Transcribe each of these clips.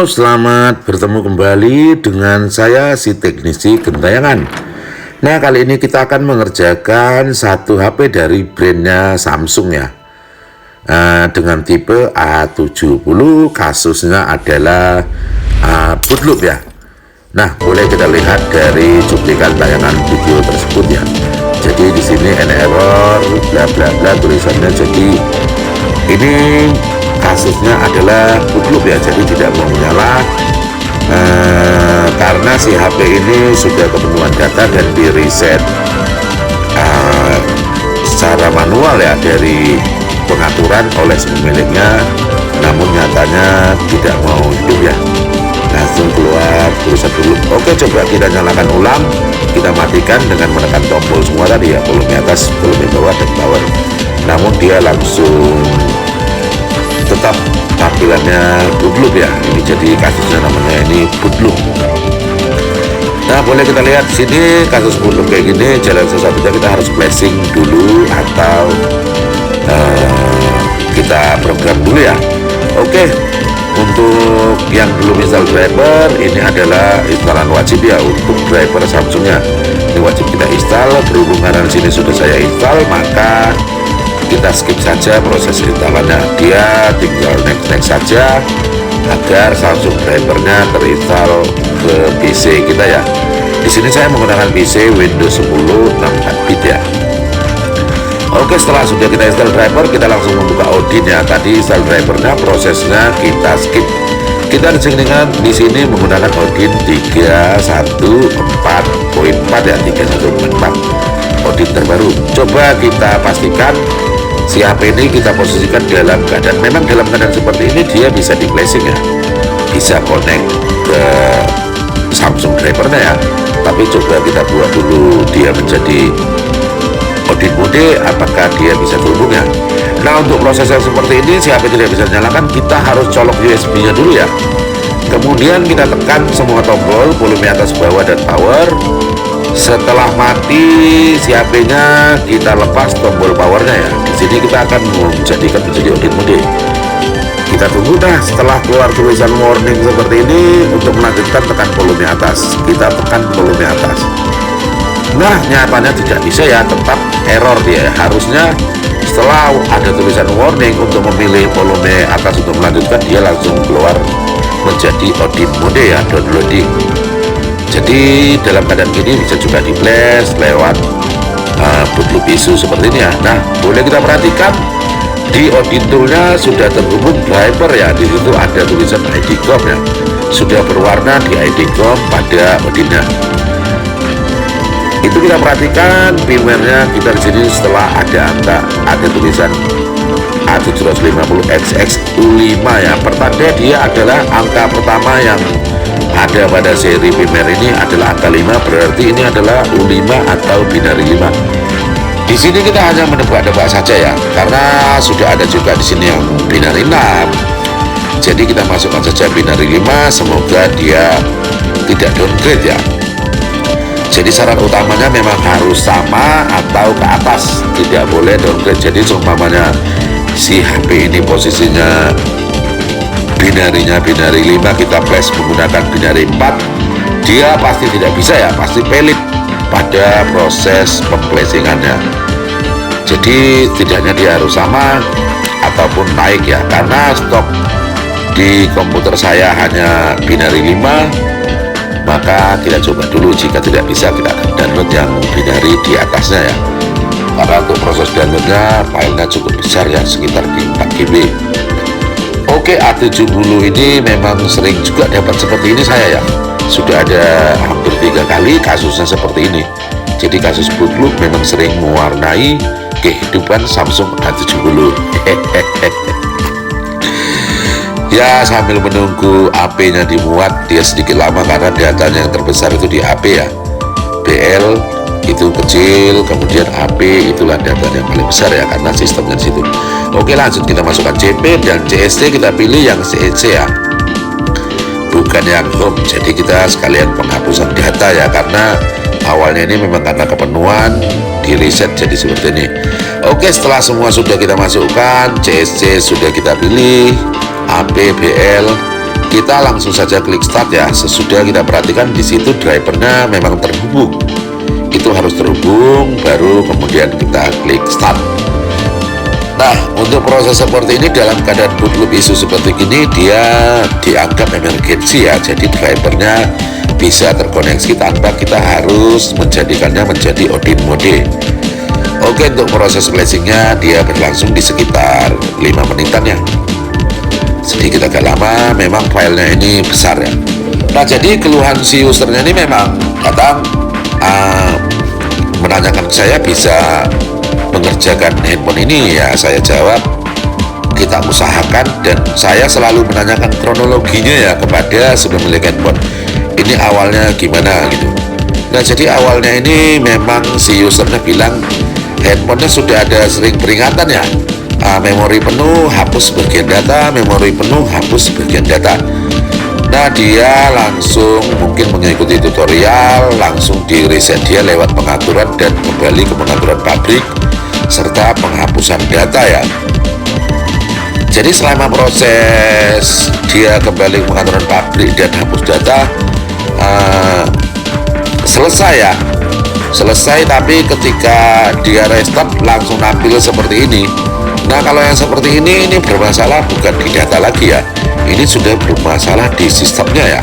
Halo, selamat bertemu kembali dengan saya si teknisi gentayangan. Nah, kali ini kita akan mengerjakan satu HP dari brandnya Samsung ya, dengan tipe A70. Kasusnya adalah boot loop ya. Nah, boleh kita lihat dari cuplikan tayangan video tersebut ya. Jadi di sini error bla bla bla tulisannya. Jadi ini kasusnya adalah boot loop ya, jadi tidak mau menyala karena si HP ini sudah kepenuhan data dan di reset secara manual ya dari pengaturan oleh pemiliknya, namun nyatanya tidak mau hidup ya, langsung keluar tulisan boot loop. Oke, coba kita nyalakan ulang, kita matikan dengan menekan tombol semua tadi ya, volume atas, volume bawah, dan power, namun dia langsung tetap tampilannya boot loop ya. Ini jadi kasusnya namanya ini boot loop. Nah, boleh kita lihat di sini kasus boot loop kayak gini. Jalan satu-satunya kita harus flashing dulu atau kita program dulu ya. Oke, untuk yang belum install driver, ini adalah instalan wajib ya untuk driver Samsungnya. Ini wajib kita install. Berhubung karena di sini sudah saya install, maka kita skip saja proses instalannya. Dia tinggal next saja agar Samsung drivernya terinstall ke PC kita ya. Di sini saya menggunakan PC Windows 10 64 bit ya. Oke, setelah sudah kita install driver, kita langsung membuka Odin ya. Tadi install drivernya, prosesnya kita skip. Kita di sini menggunakan Odin 314.4 ya, 314 Odin terbaru. Coba kita pastikan si HP ini kita posisikan dalam keadaan, memang dalam keadaan seperti ini dia bisa di flashing ya, bisa connect ke Samsung drivernya ya. Tapi coba kita buat dulu dia menjadi Odin mode, apakah dia bisa terhubung ya. Nah, untuk proses yang seperti ini si HP tidak bisa nyalakan, kita harus colok USB nya dulu ya. Kemudian kita tekan semua tombol, volume atas, bawah, dan power. Setelah mati si HP-nya, kita lepas tombol powernya ya. Di sini kita akan menjadikan menjadi Odin mode. Kita tunggu. Nah, setelah keluar tulisan warning seperti ini, untuk melanjutkan tekan volume atas. Kita tekan volume atas. Nah, nyatanya tidak bisa ya, tetap error dia. Harusnya setelah ada tulisan warning untuk memilih volume atas untuk melanjutkan, dia langsung keluar menjadi Odin mode ya, downloading. Jadi dalam keadaan gini bisa juga di flash lewat boot loop isu seperti ini ya. Nah, boleh kita perhatikan di Odin toolnya sudah terhubung driver ya. Di situ ada tulisan ID COM ya, sudah berwarna di ID COM pada Odinnya. Itu kita perhatikan firmware-nya kita di sini. Setelah ada angka, ada tulisan A750XX-U5 ya, pertanda dia adalah angka pertama yang ada pada seri firmware ini adalah angka 5, berarti ini adalah U5 atau binary 5. Di sini kita hanya menebak-nebak saja ya, karena sudah ada juga di sini yang binary 6. Jadi kita masukkan saja binary 5, semoga dia tidak downgrade ya. Jadi syarat utamanya memang harus sama atau ke atas, tidak boleh downgrade. Jadi seumpamanya si HP ini posisinya binarinya binary 5, kita flash menggunakan binary 4, dia pasti tidak bisa ya, pasti pelit pada proses pemflashingannya. Jadi setidaknya dia harus sama ataupun naik ya, karena stok di komputer saya hanya binary 5, maka kita coba dulu. Jika tidak bisa, kita akan download yang binary di atasnya ya, karena untuk proses downloadnya filenya cukup besar ya, sekitar di 4 GB. Oke, A70 ini memang sering juga dapat seperti ini saya ya. Sudah ada hampir 3 kali kasusnya seperti ini. Jadi kasus boot loop memang sering mewarnai kehidupan Samsung A70. Ya, sambil menunggu AP-nya dimuat, dia sedikit lama karena datanya yang terbesar itu di AP ya. BL itu kecil, kemudian AP itulah datanya yang paling besar ya, karena sistemnya di situ. Oke, lanjut kita masukkan CP dan CSC, kita pilih yang CSC ya, bukan yang home. Jadi kita sekalian penghapusan data ya, karena awalnya ini memang karena kepenuhan di reset jadi seperti ini. Oke, setelah semua sudah kita masukkan, CSC sudah kita pilih, AP, BL, kita langsung saja klik start ya. Sesudah kita perhatikan di situ drivernya memang terhubung, itu harus terhubung, baru kemudian kita klik start. Nah, untuk proses seperti ini dalam keadaan boot loop isu seperti ini, dia dianggap emergency ya. Jadi drivernya bisa terkoneksi tanpa kita harus menjadikannya menjadi Odin mode. Oke, untuk proses flashingnya dia berlangsung di sekitar 5 menitan ya, sedikit agak lama, memang filenya ini besar ya. Nah, jadi keluhan si usernya ini memang datang menanyakan saya bisa mengerjakan handphone ini ya. Saya jawab kita usahakan, dan saya selalu menanyakan kronologinya ya kepada pemilik handphone ini awalnya gimana gitu. Nah, jadi awalnya ini memang si usernya bilang handphonenya sudah ada sering peringatan ya, memori penuh, hapus sebagian data, memori penuh, hapus sebagian data. Nah, dia langsung mungkin mengikuti tutorial, langsung di reset dia lewat pengaturan dan kembali ke pengaturan pabrik serta penghapusan data ya. Jadi selama proses dia kembali ke pengaturan pabrik dan hapus data selesai ya, selesai. Tapi ketika dia restart langsung nampil seperti ini. Nah, kalau yang seperti ini bermasalah bukan di data lagi ya, ini sudah bermasalah di sistemnya ya,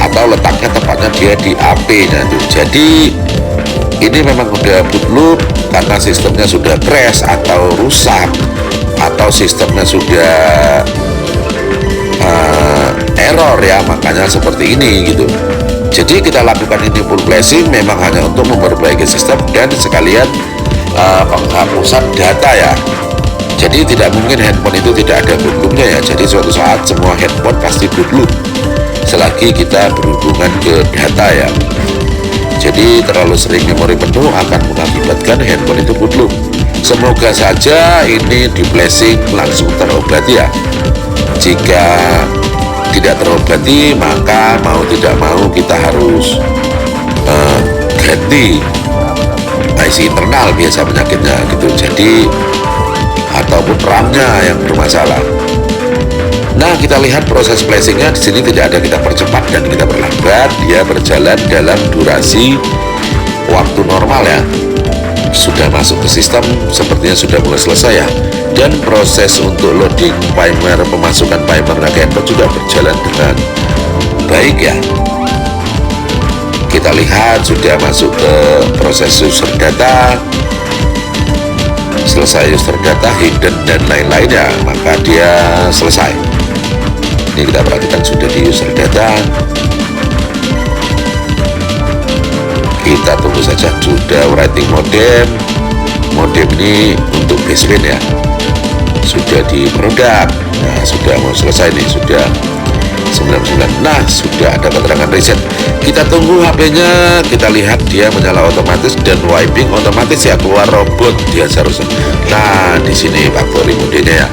atau letaknya tepatnya dia di AP-nya itu. Jadi ini memang udah boot loop karena sistemnya sudah crash atau rusak, atau sistemnya sudah error ya, makanya seperti ini gitu. Jadi kita lakukan ini full flashing memang hanya untuk memperbaiki sistem dan sekalian penghapusan data ya. Jadi tidak mungkin handphone itu tidak ada boot loopnya ya. Jadi suatu saat semua handphone pasti boot loop selagi kita berhubungan ke data ya. Jadi terlalu sering memori penuh akan mengakibatkan handphone itu boot loop. Semoga saja ini di flashing langsung terobati ya. Jika tidak terobati, maka mau tidak mau kita harus ganti IC internal, biasa penyakitnya gitu. Jadi ataupun RAM-nya yang bermasalah. Nah, kita lihat proses flashingnya di sini tidak ada kita percepat dan kita perlambat, dia berjalan dalam durasi waktu normal ya. Sudah masuk ke sistem, sepertinya sudah mulai selesai ya. Dan proses untuk loading firmware, pemasukan firmware ke handphone juga berjalan dengan baik ya. Kita lihat sudah masuk ke proses user data, selesai user data, hidden dan lain-lainnya, maka dia selesai. Ini kita perhatikan sudah di user data. Kita tunggu saja, sudah writing modem. Modem ini untuk baseband ya, sudah di produk. Nah, sudah mau selesai nih, sudah 99. Nah, sudah ada keterangan reset. Kita tunggu HP-nya, kita lihat dia menyala otomatis dan wiping otomatis ya, keluar robot dia seharusnya. Nah, di sini factory mode-nya ya.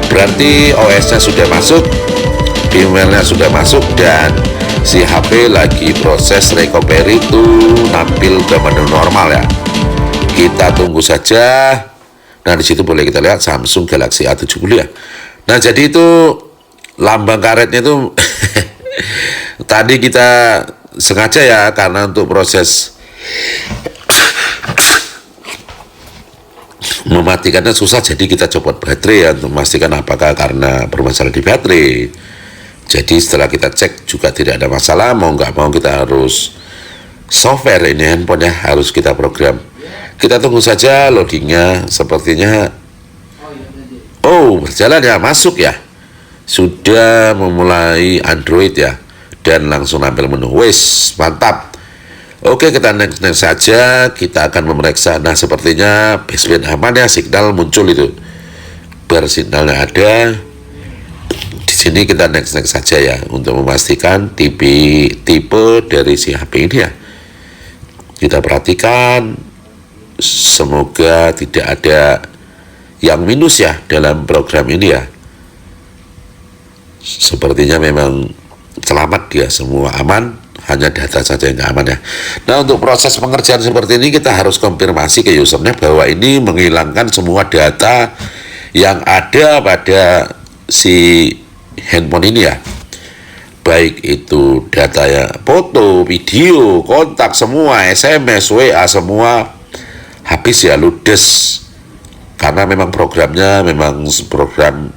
Berarti OS-nya sudah masuk, firmware-nya sudah masuk, dan si HP lagi proses recovery itu nampil ke menu normal ya. Kita tunggu saja. Nah, di situ boleh kita lihat Samsung Galaxy A70 ya. Nah, jadi itu lambang karetnya itu tadi kita sengaja ya, karena untuk proses mematikannya susah, jadi kita copot baterai ya untuk memastikan apakah karena bermasalah di baterai. Jadi setelah kita cek juga tidak ada masalah, mau nggak mau kita harus software ini handphone ya, harus kita program. Kita tunggu saja loadingnya, sepertinya berjalan ya, masuk ya, sudah memulai Android ya, dan langsung nampil menu. Wes, mantap. Oke, kita next saja. Kita akan memeriksa. Nah, sepertinya baseband aman ya, signal muncul itu, bersignalnya ada. Di sini kita next saja ya untuk memastikan tipe dari si HP ini ya. Kita perhatikan, semoga tidak ada yang minus ya dalam program ini ya. Sepertinya memang selamat dia, semua aman, hanya data saja yang aman ya. Nah, untuk proses pengerjaan seperti ini kita harus konfirmasi ke usernya bahwa ini menghilangkan semua data yang ada pada si handphone ini ya. baik itu data ya, foto, video, kontak semua, SMS, WA semua habis ya, ludes. Karena memang programnya memang program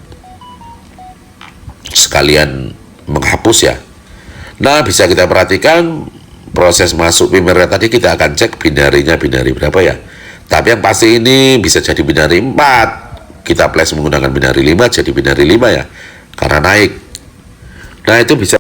sekalian menghapus ya. Nah, bisa kita perhatikan proses masuk Vimera tadi, kita akan cek binarinya binari berapa ya. Tapi yang pasti ini bisa jadi binari 4. Kita flash menggunakan binari 5 jadi binari 5 ya. Karena naik. Nah, itu bisa